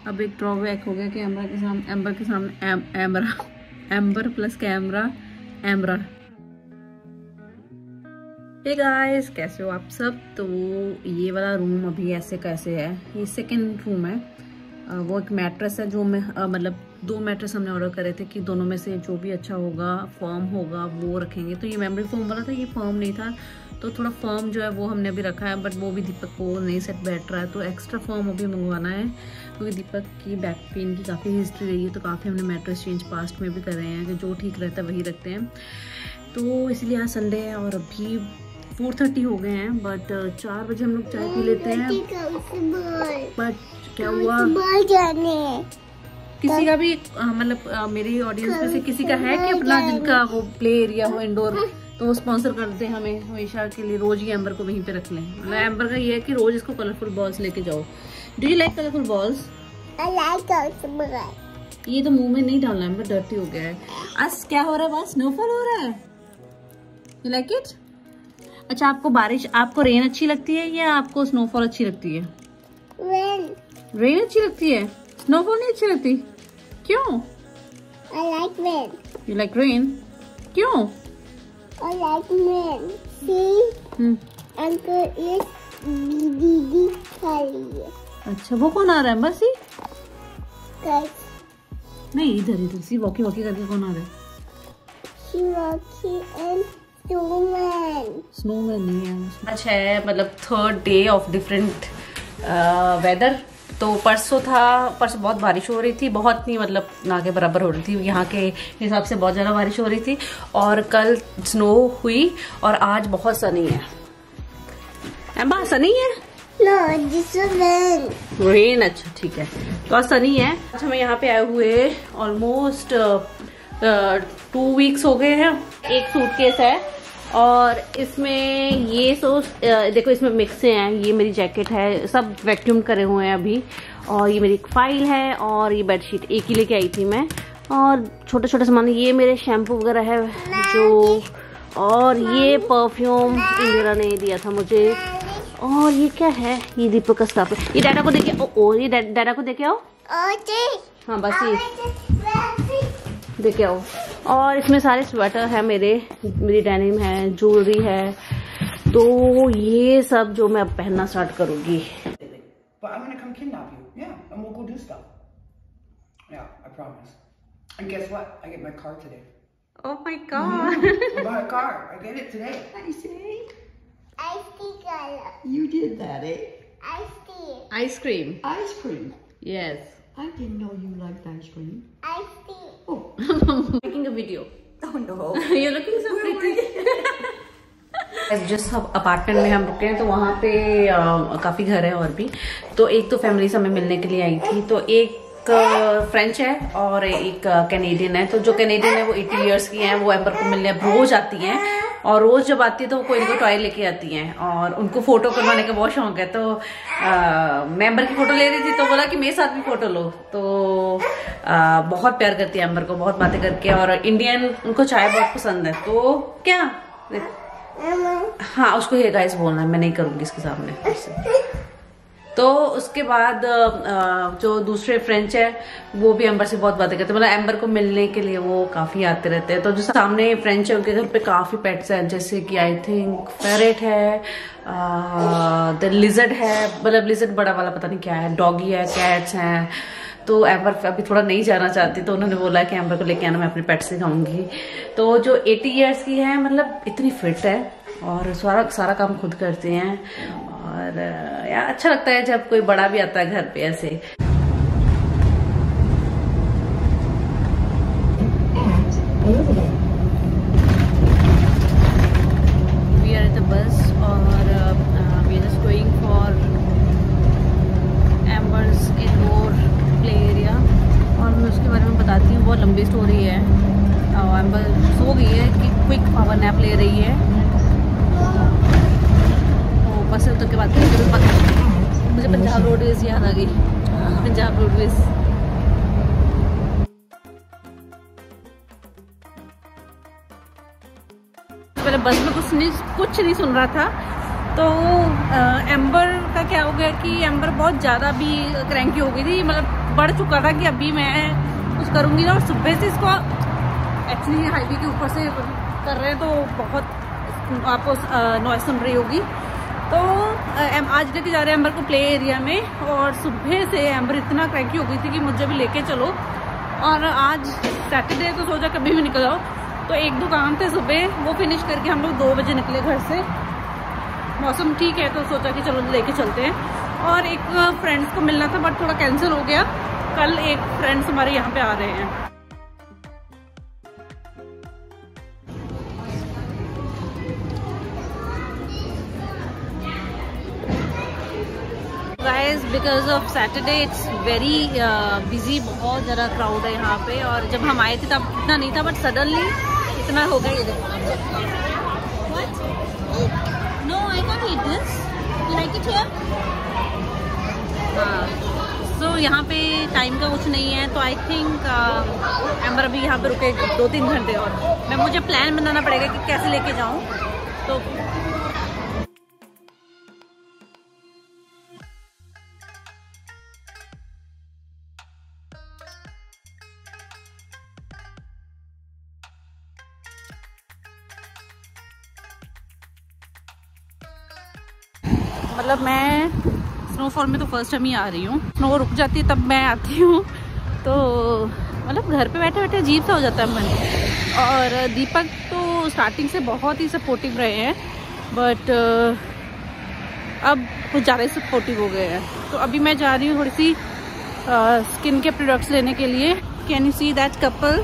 अब एक ड्रॉबैक हो गया कि एम्बर के सामने एम्बर प्लस कैमरा एम्बरा। हे गाइस, कैसे हो आप सब। तो ये वाला रूम अभी ऐसे कैसे है, ये सेकंड रूम है। वो एक मैट्रेस है जो मैं मतलब 2 मैट्रेस हमने ऑर्डर करे थे कि दोनों में से जो भी अच्छा होगा फर्म होगा वो रखेंगे। तो ये मेमोरी फोम वाला था, ये फर्म नहीं था, तो थोड़ा फर्म जो है वो हमने अभी रखा है, बट वो भी दीपक को नहीं सेट बैठ रहा है, तो एक्स्ट्रा फर्म अभी मंगवाना है क्योंकि दीपक की बैक पेन की काफ़ी हिस्ट्री रही है। तो काफ़ी हमने मैट्रेस चेंज पास्ट में भी कर रहे हैं कि जो ठीक रहता है वही रखते हैं। तो इसलिए आज संडे है और अभी 4:30 हो गए हैं, बट 4 बजे हम लोग चाय पी लेते हैं। बट क्या हुआ, किसी का भी मतलब मेरी ऑडियंस में से किसी का है कि अपना जिनका वो प्ले एरिया हो इंडोर, तो वो स्पॉन्सर कर दे हमें हमेशा के लिए, रोज ही एम्बर को वहीं पे रख लें। मतलब एम्बर का ये है कि रोज इसको कलरफुल बॉल्स लेके जाओ। Do you like colourful balls? I like colourful balls. ये तो मुंह में नहीं डालना, एम्बर डर्टी हो गया है। आज क्या हो रहा है, बस स्नोफॉल हो रहा है। You like it? अच्छा, आपको रेन अच्छी लगती है या आपको स्नोफॉल अच्छी लगती है? रेन अच्छी लगती है, स्नोफॉल नहीं अच्छी लगती। क्यों? I like rain. You like rain? क्यों? I like rain. See? Uncle is दीदी खा रही है। अच्छा, वो कौन आ रहा है? बस ही नहीं, इधर सी वॉकी करके कौन आ रहा है? स्नोमैन नहीं है। अच्छा है, मतलब 3rd day of different weather. तो परसों बहुत बारिश हो रही थी, बहुत नहीं मतलब ना के बराबर हो रही थी, यहाँ के हिसाब से बहुत ज़्यादा बारिश हो रही थी। और कल स्नो हुई और आज बहुत सनी है। एम्बा सनी है? No, this is rain. Rain, अच्छा ठीक है। तो आज सनी है। आज हमें यहाँ पे आए हुए ऑलमोस्ट 2 वीक्स हो गए हैं। एक सूटकेस है और इसमें ये देखो, इसमें मिक्स हैं। ये मेरी जैकेट है, सब वैक्यूम करे हुए हैं अभी। और ये मेरी एक फाइल है और ये बेडशीट एक ही लेके आई थी मैं। और छोटे छोटे सामान, ये मेरे शैम्पू वगैरह है जो, और ये परफ्यूम इंदिरा ने दिया था मुझे। और ये क्या है, ये दीपक का स्कार्फ है। ये डैडा को देके ये डैडा को देके आओ। हाँ बस ये देखे आओ। और इसमें सारे स्वेटर है मेरी डेनिम है, ज्वेलरी है। तो ये सब जो मैं अब पहनना स्टार्ट करूंगी। Oh my God! I bought a car. I get it today. I see. Ice cream. You did that, eh? Ice cream. Ice cream. Ice cream. Yes. I didn't know you liked ice cream. Ice cream. Oh. Making a video. Oh no. You're looking so pretty. जिस apartment में हम रुके हैं तो वहाँ पे काफी घर है और भी। तो एक तो फैमिली हमें मिलने के लिए आई थी, तो एक फ्रेंच है और एक कैनेडियन है। तो जो कैनेडियन है वो 80 इयर्स की हैं, वो एम्बर को मिलने रोज आती हैं। और रोज जब आती है तो वो कोई इनको टॉय लेके आती हैं और उनको फोटो करवाने का बहुत शौक है। तो मैं एम्बर की फोटो ले रही थी तो बोला कि मेरे साथ भी फोटो लो। तो बहुत प्यार करती है एम्बर को, बहुत बातें करके। और इंडियन उनको चाय बहुत पसंद है। तो क्या हाँ, उसको ये गाइस बोलना है, मैं नहीं करूंगी इसके सामने। तो उसके बाद जो दूसरे फ्रेंच है वो भी एम्बर से बहुत बातें करते हैं, मतलब एम्बर को मिलने के लिए वो काफी आते रहते हैं। तो जो सामने फ्रेंच है उनके घर पे काफी पेट्स हैं, जैसे कि आई थिंक पैरेट है, लिजर्ड है, मतलब लिजर्ड बड़ा वाला पता नहीं क्या है, डॉगी है, कैट्स हैं। तो एम्बर अभी थोड़ा नहीं जाना चाहती, तो उन्होंने बोला कि एम्बर को लेके आना, मैं अपने पेट्स दिखाऊंगी। तो जो 80 इयर्स की है, मतलब इतनी फिट है और सारा काम खुद करते हैं। और यार अच्छा लगता है जब कोई बड़ा भी आता है घर पे ऐसे। We are at the bus और we are just going for Amber's indoor play area। और मैं उसके बारे में बताती हूँ, बहुत लंबी स्टोरी है। एम्बर सो गई है कि क्विक पावर नैप ले रही है। बस से उतर के बात करें, मुझे पंजाब रोडवेज याद आ गई। पंजाब रोडवेज पहले बस में कुछ नहीं सुन रहा था, तो एम्बर का क्या हो गया कि एम्बर बहुत ज़्यादा भी क्रैंकी हो गई थी, मतलब बढ़ चुका था कि अभी मैं कुछ करूँगी ना। और सुबह से इसको एक्चुअली हाईवे के ऊपर से कर रहे हैं तो बहुत आपको नॉइस सुन रही होगी। तो आज लेके जा रहे हैं एम्बर को प्ले एरिया में, और सुबह से एम्बर इतना क्रैंकी हो गई थी कि मुझे भी लेके चलो। और आज सैटरडे तो सोचा कभी भी निकल जाओ, तो एक दो काम थे सुबह, वो फिनिश करके हम लोग 2 बजे निकले घर से। मौसम ठीक है तो सोचा कि चलो लेके चलते हैं। और एक फ्रेंड्स को मिलना था बट थोड़ा कैंसिल हो गया। कल एक फ्रेंड्स हमारे यहाँ पे आ रहे हैं। Guys because of Saturday it's very busy, बहुत ज़्यादा क्राउड है यहाँ पे। और जब हम आए थे तब इतना नहीं था, बट सडनली इतना हो गया। ये देखो, no I can't eat this, you like it here? हाँ, सो यहाँ पे टाइम का कुछ नहीं है, तो आई थिंक एम्बर अभी यहाँ पे रुके 2-3 घंटे। और मुझे प्लान बनाना पड़ेगा कि कैसे लेके जाऊँ। तो मतलब मैं स्नोफॉल में तो फर्स्ट टाइम ही आ रही हूँ। स्नो रुक जाती है तब मैं आती हूँ, तो मतलब घर पे बैठे बैठे अजीब सा हो जाता है मन। और दीपक तो स्टार्टिंग से बहुत ही सपोर्टिव रहे हैं, बट अब कुछ ज़्यादा ही सपोर्टिव हो गए हैं। तो अभी मैं जा रही हूँ थोड़ी सी स्किन के प्रोडक्ट्स लेने के लिए। Can you see that couple?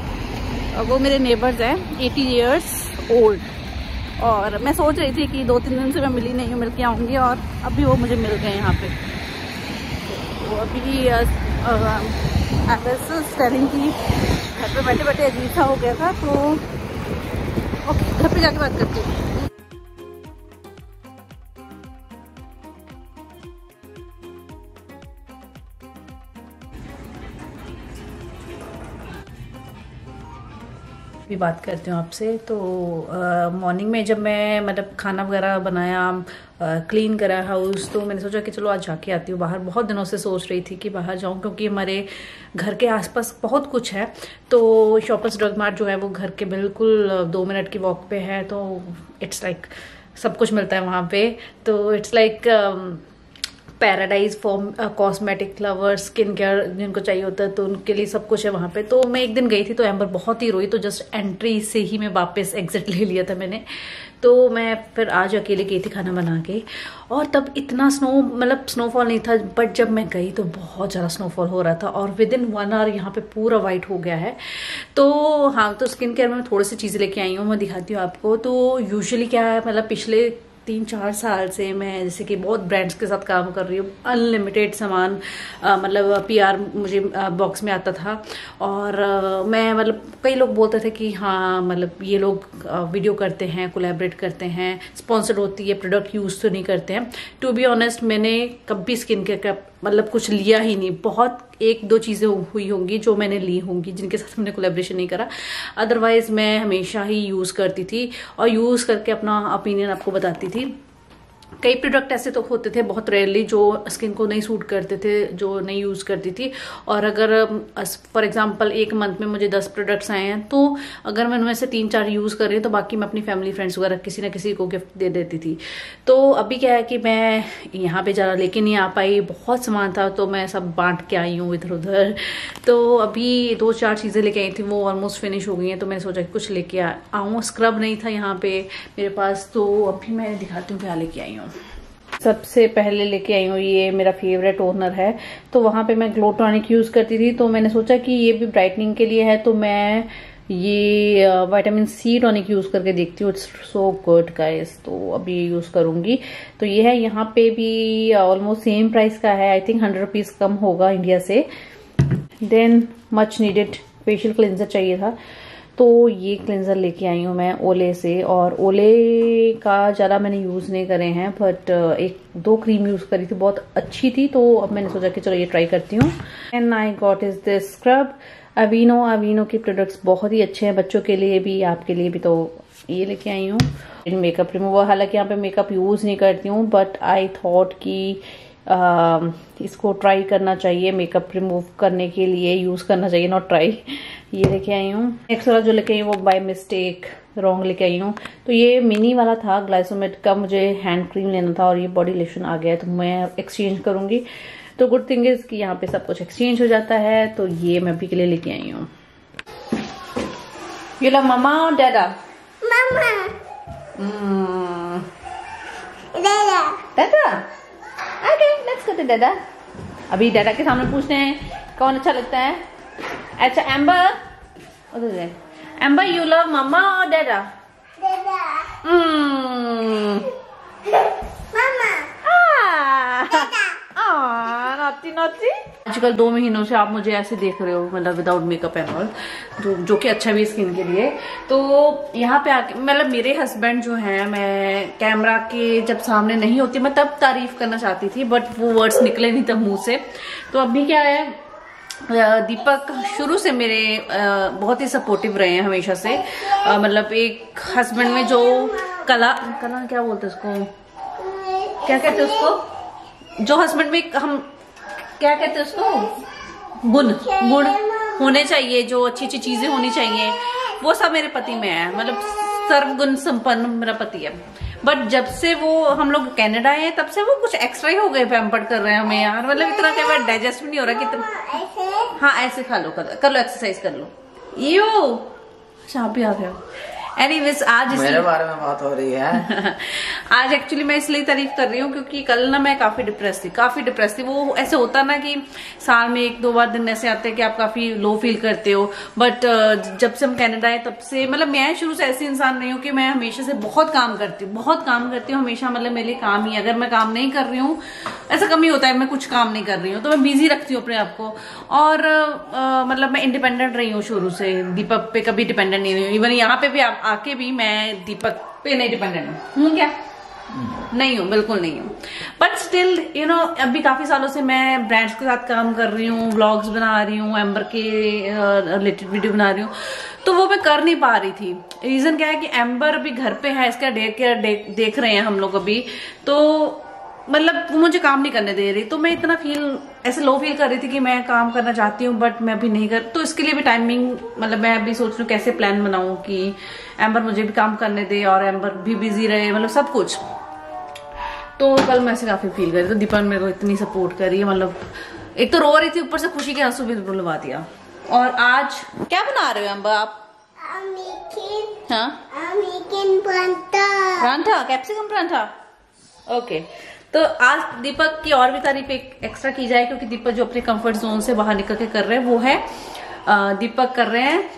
वो मेरे नेबर्स हैं, 80 years ओल्ड। और मैं सोच रही थी कि 2-3 दिन से मैं मिली नहीं हूँ, मिल के आऊँगी, और अभी वो मुझे मिल गए यहाँ पे। तो अभी स्टेलिंग की घर पे बैठे बैठे अजीब सा हो गया था, तो ओके घर पे जाके बात करती हूँ। भी बात करती हूँ आपसे। तो मॉर्निंग में जब मैं मतलब खाना वगैरह बनाया, क्लीन करा हाउस, तो मैंने सोचा कि चलो आज जाके आती हूँ बाहर। बहुत दिनों से सोच रही थी कि बाहर जाऊँ, क्योंकि हमारे घर के आसपास बहुत कुछ है। तो शॉपर्स ड्रग मार्ट जो है वो घर के बिल्कुल 2 मिनट की वॉक पे है, तो इट्स लाइक सब कुछ मिलता है वहाँ पे। तो it's like paradise for cosmetic lovers, skin care जिनको चाहिए होता है, तो उनके लिए सब कुछ है वहाँ पे। तो मैं एक दिन गई थी तो एम्बर बहुत ही रोई, तो जस्ट एंट्री से ही मैं वापस एग्जिट ले लिया था मैंने। तो मैं फिर आज अकेले गई थी खाना बना के, और तब इतना मतलब स्नोफॉल नहीं था, बट जब मैं गई तो बहुत ज़्यादा स्नोफॉल हो रहा था। और विदिन 1 आवर यहाँ पे पूरा वाइट हो गया है। तो हाँ, तो स्किन केयर में थोड़ी सी चीज़ें लेके आई हूँ, मैं दिखाती हूँ आपको। तो यूजुअली क्या है, मतलब पिछले 3-4 साल से मैं जैसे कि बहुत ब्रांड्स के साथ काम कर रही हूँ। अनलिमिटेड सामान मतलब PR मुझे बॉक्स में आता था। और मैं मतलब कई लोग बोलते थे कि हाँ मतलब ये लोग वीडियो करते हैं, कोलैबोरेट करते हैं, स्पॉन्सर्ड होती है, प्रोडक्ट यूज़ तो नहीं करते हैं। टू बी ऑनेस्ट, मैंने कभी स्किन केयर का मतलब कुछ लिया ही नहीं। बहुत 1-2 चीज़ें हुई होंगी जो मैंने ली होंगी, जिनके साथ मैंने कोलैबोरेशन नहीं करा। अदरवाइज मैं हमेशा ही यूज़ करती थी, और यूज़ करके अपना ओपिनियन आपको बताती थी। कई प्रोडक्ट ऐसे तो होते थे बहुत रेयरली जो स्किन को नहीं सूट करते थे, जो नहीं यूज़ करती थी। और अगर फॉर एग्जांपल 1 मंथ में मुझे 10 प्रोडक्ट्स आए हैं, तो अगर मैं उनमें से 3-4 यूज़ कर रही हूँ, तो बाकी मैं अपनी फैमिली फ्रेंड्स वगैरह किसी ना किसी को गिफ्ट दे देती थी। तो अभी क्या है कि मैं यहाँ पे ज़्यादा लेके नहीं आ पाई, बहुत सामान था, तो मैं सब बांट के आई हूँ इधर उधर। तो अभी 2-4 चीज़ें लेके आई थी, वो ऑलमोस्ट फिनिश हो गई हैं। तो मैंने सोचा कि कुछ लेके आऊँ। स्क्रब नहीं था यहाँ पे मेरे पास, तो अभी मैं दिखाती हूँ क्या लेके आई हूँ। सबसे पहले लेके आई हूँ, ये मेरा फेवरेट टोनर है। तो वहाँ पे मैं ग्लो टॉनिक यूज़ करती थी, तो मैंने सोचा कि ये भी ब्राइटनिंग के लिए है, तो मैं ये विटामिन C टॉनिक यूज़ करके देखती हूँ। इट्स सो गुड गाइस, तो अभी यूज़ करूँगी। तो ये है, यहाँ पे भी ऑलमोस्ट सेम प्राइस का है। आई थिंक 100 रुपीज़ कम होगा इंडिया से। Then much needed facial cleanser चाहिए था, तो ये क्लेंजर लेके आई हूँ मैं ओले से। और ओले का ज़्यादा मैंने यूज़ नहीं करे हैं, बट 1-2 क्रीम यूज़ करी थी, बहुत अच्छी थी। तो अब मैंने सोचा कि चलो ये ट्राई करती हूँ। And I got is this scrub. अवीनो के प्रोडक्ट्स बहुत ही अच्छे हैं बच्चों के लिए भी, आपके लिए भी। तो ये लेके आई हूँ मेकअप रिमूवर। हालांकि यहाँ पे मेकअप यूज नहीं करती हूँ, बट आई थॉट कि इसको ट्राई करना चाहिए, मेकअप रिमूव करने के लिए यूज करना चाहिए, नॉट ट्राई। ये लेके आई हूँ। नेक्स्ट वाला जो लेके आई हूँ वो बाय मिस्टेक रॉन्ग लेके आई हूँ। तो ये मिनी वाला था, ग्लाइसोमेट का मुझे हैंड क्रीम लेना था और ये बॉडी लोशन आ गया है, तो मैं एक्सचेंज करूंगी। तो गुड थिंग इज कि यहाँ पे सब कुछ एक्सचेंज हो जाता है। तो ये मैं अभी के लिए लेके आई हूँ। ये लो मम्मा और dada. Mama. Dada. Dada okay, let's go to dada. अभी डैडा के सामने पूछते हैं कौन अच्छा लगता है। अच्छा एम्बर, उधर एम्बर, यू लव मम्मा और डैडा? Dada. Mama. Naughty naughty. आजकल 2 महीनों से आप मुझे ऐसे देख रहे हो, मतलब विदाउट मेकअप एंड ऑल, जो कि अच्छा भी स्किन के लिए। तो यहाँ पे आके मतलब मेरे हस्बैंड जो हैं, मैं कैमरा के जब सामने नहीं होती मैं तब तारीफ करना चाहती थी, बट वो वर्ड्स निकले नहीं तब मुंह से। तो अभी क्या है, दीपक शुरू से मेरे बहुत ही सपोर्टिव रहे हैं हमेशा से। मतलब एक हस्बैंड में जो कला क्या बोलते हैं उसको, क्या कहते हैं उसको, जो हस्बैंड में हम क्या कहते हैं उसको, गुण होने चाहिए, जो अच्छी अच्छी चीजें होनी चाहिए, वो सब मेरे पति में है। मतलब सर्वगुण संपन्न मेरा पति है। बट जब से वो हम लोग कनाडा आए तब से वो कुछ एक्स्ट्रा ही हो गए, पैम्पर्ड कर रहे हैं हमें यार। मतलब इतना कई बार डाइजेस्ट भी नहीं हो रहा कि हाँ ऐसे खा लो, कर लो एक्सरसाइज कर लो। यो अच्छा भी आ गए हो। एनीवेज आज मेरे बारे में बात हो रही है। आज एक्चुअली मैं इसलिए तारीफ कर रही हूँ क्योंकि कल ना मैं काफी डिप्रेस थी। वो ऐसे होता ना कि साल में 1-2 बार दिन ऐसे आते हैं कि आप काफी लो फील करते हो। बट जब से हम कनाडा आए तब से, मतलब मैं शुरू से ऐसी इंसान नहीं हूँ कि मैं हमेशा से बहुत काम करती हूँ हमेशा। मतलब मेरे लिए काम ही, अगर मैं काम नहीं कर रही हूँ, ऐसा कम ही होता है मैं कुछ काम नहीं कर रही हूँ, तो मैं बिजी रखती हूँ अपने आप को। और मतलब मैं इंडिपेंडेंट रही हूँ शुरू से, दीपक पे कभी डिपेंडेंट नहीं रही हूँ। इवन यहाँ पे भी आके भी मैं दीपक पे नहीं डिपेंडेंट हूँ। क्या नहीं हूँ, बिल्कुल नहीं हूँ। बट स्टिल यू नो, अभी काफी सालों से मैं ब्रांड्स के साथ काम कर रही हूँ, व्लॉग्स बना रही हूँ, एम्बर के रिलेटेड वीडियो बना रही हूँ, तो वो मैं कर नहीं पा रही थी। रीजन क्या है कि एम्बर अभी घर पे है, इसका डे केयर देख रहे हैं हम लोग अभी, तो मतलब वो मुझे काम नहीं करने दे रही। तो मैं इतना ऐसे लो फील कर रही थी कि मैं काम करना चाहती हूँ बट मैं अभी नहीं कर, तो इसके लिए भी टाइमिंग, मतलब मैं अभी सोच रही हूँ कैसे प्लान बनाऊं कि एम्बर मुझे भी काम करने दे और एम्बर भी बिजी रहे, मतलब सब कुछ। तो कल मैं ऐसे काफी फील कर रही, तो दीपक मेरे को इतनी सपोर्ट कर रही है। मतलब एक तो रो रही थी, ऊपर से खुशी के आंसू भी रुलवा दिया। और आज क्या बना रहे हो एम्बर आप? परांठा, कैप्सिकम परांठा। ओके, तो आज दीपक की और भी तारीफ एक एक्स्ट्रा की जाए, क्योंकि दीपक जो अपने कंफर्ट जोन से बाहर निकल के कर रहे हैं वो है, दीपक कर रहे हैं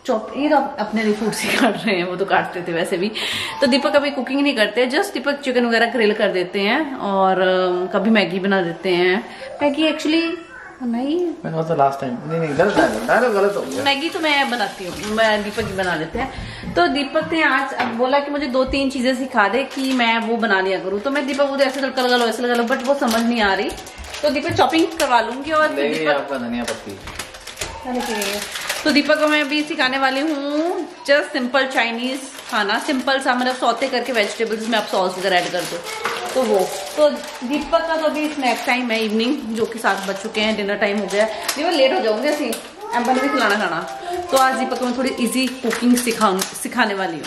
चॉप। ये तो अपने लिए फूड से काट रहे हैं, वो तो काटते थे वैसे भी। तो दीपक अभी कुकिंग नहीं करते, जस्ट दीपक चिकन वगैरह ग्रिल कर देते हैं और कभी मैगी बना देते हैं। मैगी एक्चुअली नहीं, मैंने तो लास्ट टाइम नहीं गलत हो गया। मैगी तो मैं बनाती हूँ, मैं दीपक ही बना लेते हैं। तो दीपक ने आज अब बोला कि मुझे 2-3 चीजें सिखा दे कि मैं वो बना लिया करूँ। तो मैं दीपक को ऐसे तड़का लगा लो, ऐसे लगा लो, बट वो समझ नहीं आ रही। तो दीपक चॉपिंग करवा लूंगी और आपका धनिया पत्ती। तो दीपक को मैं अभी सिखाने वाली हूँ जस्ट सिंपल चाइनीज खाना, सिंपल सा, मतलब सौते करके वेजिटेबल्स में आप सॉस वगैरह ऐड कर दो। तो वो तो दीपक का तो अभी स्नैक टाइम है, इवनिंग जो कि 7 बज चुके हैं, डिनर टाइम हो गया है। दीपक लेट हो जाऊंगे ऐसे, एम्बर ने भी खिलाना खाना। तो आज दीपक को मैं थोड़ी इजी कुकिंग सिखाने वाली हूँ।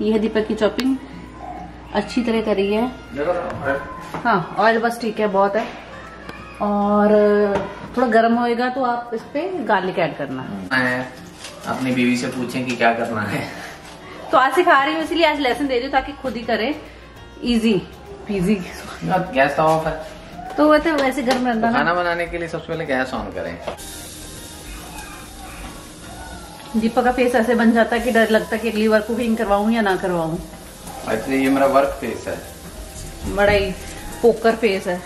ये है दीपक की चॉपिंग, अच्छी तरह करी है। हाँ, ऑयल बस ठीक है, बहुत है। और थोड़ा गर्म होएगा तो आप इस पे गार्लिक ऐड करना। अपनी बीवी से पूछें कि क्या करना है। तो आज सिखा रही हूँ, इसलिए आज लेसन दे रही हूँ ताकि खुद ही करे, इजी पीजी। गैस तो ऑफ है, तो वैसे गर्म रहता है। खाना बनाने के लिए सबसे पहले गैस ऑन करें। दीपक का फेस ऐसे बन जाता है कि डर लगता है कि अगली बार कुकिंग करवाऊं या ना करवाऊं। एक्चुअली ये मेरा वर्क फेस है, बड़ा ही पोकर फेस है।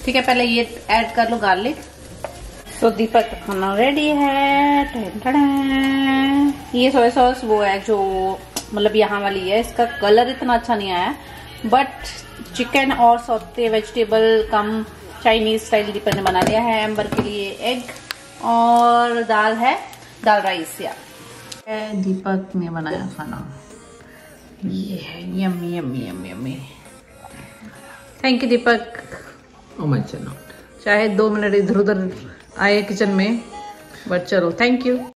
ठीक है, पहले ये ऐड कर लो गार्लिक। तो दीपक का खाना रेडी है। ये सोया सॉस वो है जो मतलब यहाँ वाली है, इसका कलर इतना अच्छा नहीं आया बट चिकन और सौते वेजिटेबल कम चाइनीज स्टाइल दीपक ने बना लिया है। एम्बर के लिए एग और दाल है, दाल राइस। या दीपक ने बनाया खाना, ये है yummy yummy yummy yummy. Thank you Deepak. चाहे 2 मिनट इधर उधर आए किचन में, बट चलो थैंक यू।